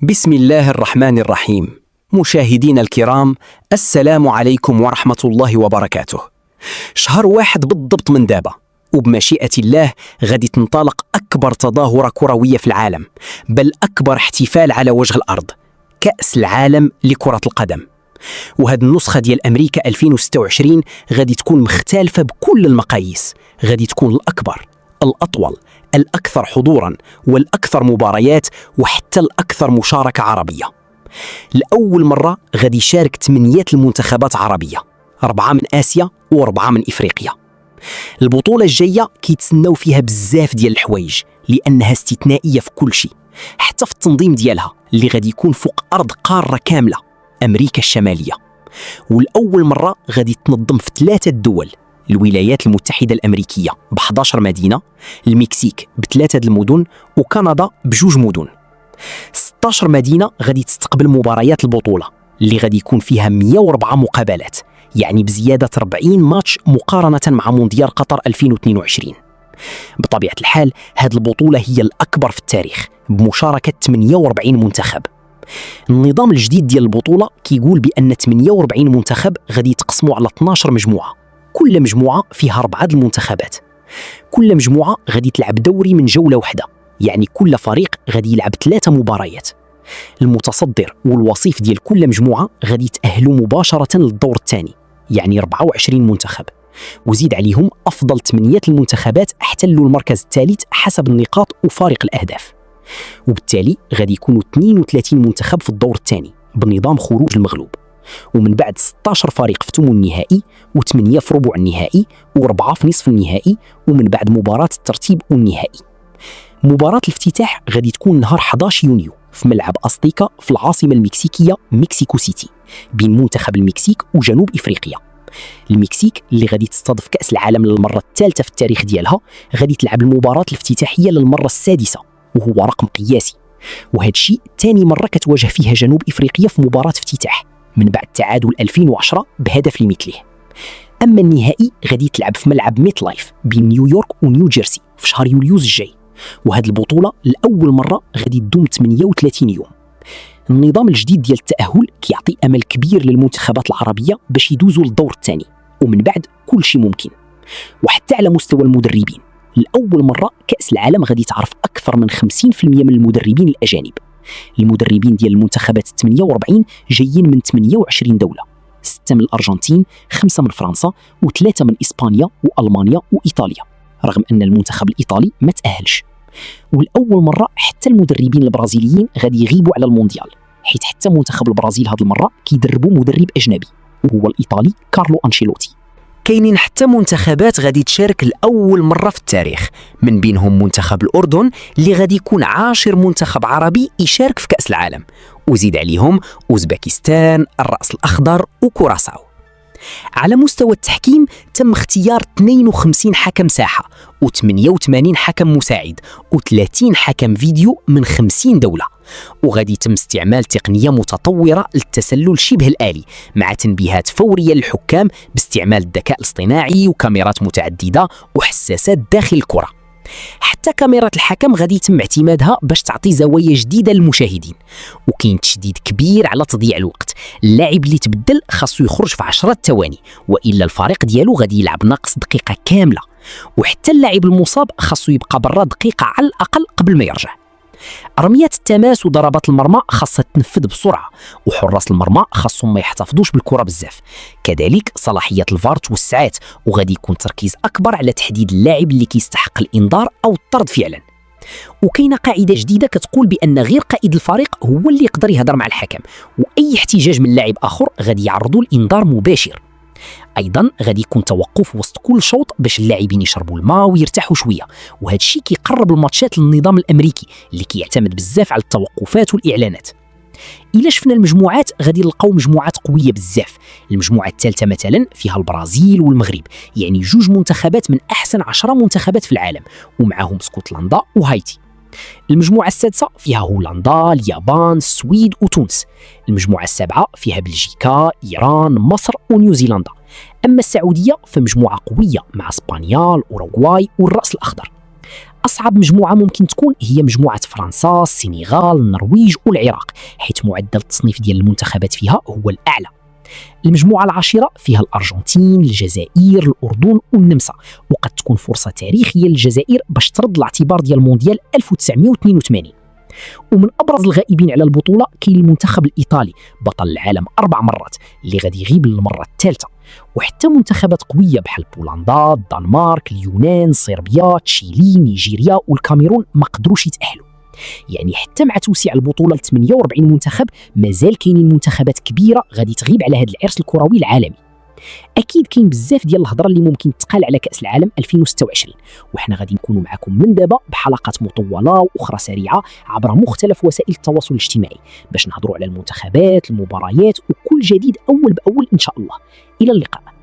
بسم الله الرحمن الرحيم. مشاهدينا الكرام، السلام عليكم ورحمة الله وبركاته. شهر واحد بالضبط من دابا، وبمشيئة الله غادي تنطلق أكبر تظاهرة كروية في العالم، بل أكبر احتفال على وجه الأرض، كأس العالم لكرة القدم. وهذه النسخة ديال أمريكا 2026 غادي تكون مختلفة بكل المقاييس، غادي تكون الأكبر، الأطول، الأكثر حضوراً، والأكثر مباريات، وحتى الأكثر مشاركة عربية. لأول مرة غادي يشارك 8 المنتخبات عربية، 4 من آسيا و4 من إفريقيا. البطولة الجاية كيتسناو فيها بزاف ديال الحوايج، لأنها استثنائية في كل شيء، حتى في التنظيم ديالها اللي غادي يكون فوق أرض قارة كاملة، أمريكا الشمالية. والأول مرة غادي تنظم في 3 دول: الولايات المتحدة الأمريكية ب11 مدينة، المكسيك ب3 المدن، وكندا ب2 مدن. 16 مدينة غادي تستقبل مباريات البطولة اللي غادي يكون فيها 104 مقابلات، يعني بزيادة 40 ماتش مقارنة مع مونديال قطر 2022. بطبيعة الحال هذه البطولة هي الأكبر في التاريخ بمشاركة 48 منتخب. النظام الجديد ديال البطولة كيقول بأن 48 منتخب غادي يتقسموا على 12 مجموعة، كل مجموعة فيها 4 المنتخبات. كل مجموعة غادي تلعب دوري من جولة واحدة، يعني كل فريق غادي يلعب 3 مباريات. المتصدر والوصيف ديال كل مجموعة غادي يتأهلوا مباشرة للدور الثاني، يعني 24 منتخب، وزيد عليهم أفضل 8 المنتخبات احتلوا المركز الثالث حسب النقاط وفارق الأهداف. وبالتالي غادي يكونوا 32 منتخب في الدور الثاني بنظام خروج المغلوب، ومن بعد 16 فريق في ثمن النهائي، و8 في ربع النهائي، و4 في نصف النهائي، ومن بعد مباراة الترتيب والنهائي. مباراة الافتتاح غادي تكون نهار 11 يونيو في ملعب أستيكا في العاصمة المكسيكية مكسيكو سيتي، بين منتخب المكسيك وجنوب إفريقيا. المكسيك اللي غادي تستضيف كأس العالم للمرة الثالثة في التاريخ ديالها غادي تلعب المباراة الافتتاحية للمرة السادسة، وهو رقم قياسي، وهذا الشيء ثاني مرة كتواجه فيها جنوب إفريقيا في مباراة افتتاح من بعد تعادل 2010 بهدف لمثله. أما النهائي غادي تلعب في ملعب ميت لايف بين نيويورك ونيو جيرسي في شهر يوليوز الجاي، وهذه البطولة لأول مرة غادي تدوم 38 يوم. النظام الجديد ديال التأهل كيعطي أمل كبير للمنتخبات العربية باش يدوزوا للدور الثاني، ومن بعد كل شيء ممكن. وحتى على مستوى المدربين، لأول مرة كأس العالم غادي تعرف أكثر من 50% من المدربين الأجانب. المدربين ديال المنتخبات 48 جايين من 28 دولة، 6 من الأرجنتين، 5 من فرنسا، و3 من إسبانيا وألمانيا وإيطاليا، رغم أن المنتخب الإيطالي ما تأهلش. والأول مرة حتى المدربين البرازيليين غادي يغيبوا على المونديال، حيث حتى منتخب البرازيل هذه المرة كيدربوا مدرب أجنبي وهو الإيطالي كارلو أنشيلوتي. كاينين حتى منتخبات غادي تشارك لأول مرة في التاريخ، من بينهم منتخب الأردن اللي غادي يكون 10 منتخب عربي يشارك في كأس العالم، وزيد عليهم أوزبكستان، الرأس الأخضر وكوراساو. على مستوى التحكيم تم اختيار 52 حكم ساحة و88 حكم مساعد و30 حكم فيديو من 50 دولة، وغادي يتم استعمال تقنية متطورة للتسلل شبه الآلي مع تنبيهات فورية للحكام باستعمال الذكاء الاصطناعي وكاميرات متعددة وحساسات داخل الكرة. حتى كاميرات الحكم غادي يتم اعتمادها باش تعطي زوايا جديدة للمشاهدين، وكاين تشديد كبير على تضييع الوقت. اللاعب اللي تبدل خاصو يخرج في 10 ثواني، وإلا الفريق ديالو غادي يلعب ناقص دقيقة كاملة، وحتى اللاعب المصاب خاصو يبقى برا دقيقة على الأقل قبل ما يرجع. رميات التماس وضربات المرمى خاصها تنفذ بسرعة، وحراس المرمى خاصهم ما يحتفظوش بالكرة بزاف. كذلك صلاحية الفار توسعات، وغادي يكون تركيز أكبر على تحديد اللاعب اللي كيستحق الإنذار أو الطرد فعلا. وكاينه قاعدة جديدة كتقول بأن غير قائد الفريق هو اللي يقدر يهضر مع الحكم، وأي احتجاج من لاعب آخر غادي يعرضوا الإنذار مباشر. ايضا غادي يكون توقف وسط كل شوط باش اللاعبين يشربوا الماء ويرتاحوا شويه، وهذا الشيء كيقرب الماتشات للنظام الامريكي اللي كيعتمد بزاف على التوقفات والاعلانات. الا شفنا المجموعات غادي نلقاو مجموعات قويه بزاف. المجموعه الثالثه مثلا فيها البرازيل والمغرب، يعني 2 منتخبات من احسن 10 منتخبات في العالم، ومعهم اسكتلندا وهايتي. المجموعة السادسة فيها هولندا، اليابان، السويد وتونس. المجموعة السابعة فيها بلجيكا، إيران، مصر ونيوزيلندا. أما السعودية فمجموعة قوية مع اسبانيا، الأوروغواي والرأس الأخضر. أصعب مجموعة ممكن تكون هي مجموعة فرنسا، السنغال، النرويج والعراق، حيث معدل التصنيف ديال المنتخبات فيها هو الأعلى. المجموعة العاشرة فيها الأرجنتين، الجزائر، الأردن والنمسا، وقد تكون فرصة تاريخية للجزائر باش ترد الاعتبار ديال مونديال 1982. ومن أبرز الغائبين على البطولة كاين المنتخب الإيطالي بطل العالم 4 مرات اللي غادي يغيب للمرة الثالثة، وحتى منتخبات قوية بحال بولندا، الدنمارك، اليونان، صربيا، تشيلي، نيجيريا والكاميرون ما قدروش يتأهلوا. يعني حتى مع توسيع البطولة ل 48 منتخب مازال كاينين منتخبات كبيرة غادي تغيب على هذا العرس الكروي العالمي. اكيد كاين بزاف ديال الهضره اللي ممكن تقال على كاس العالم 2026، وحنا غادي نكونوا معكم من دابا بحلقات مطوله واخرى سريعه عبر مختلف وسائل التواصل الاجتماعي باش نهضروا على المنتخبات، المباريات وكل جديد اول باول ان شاء الله. الى اللقاء.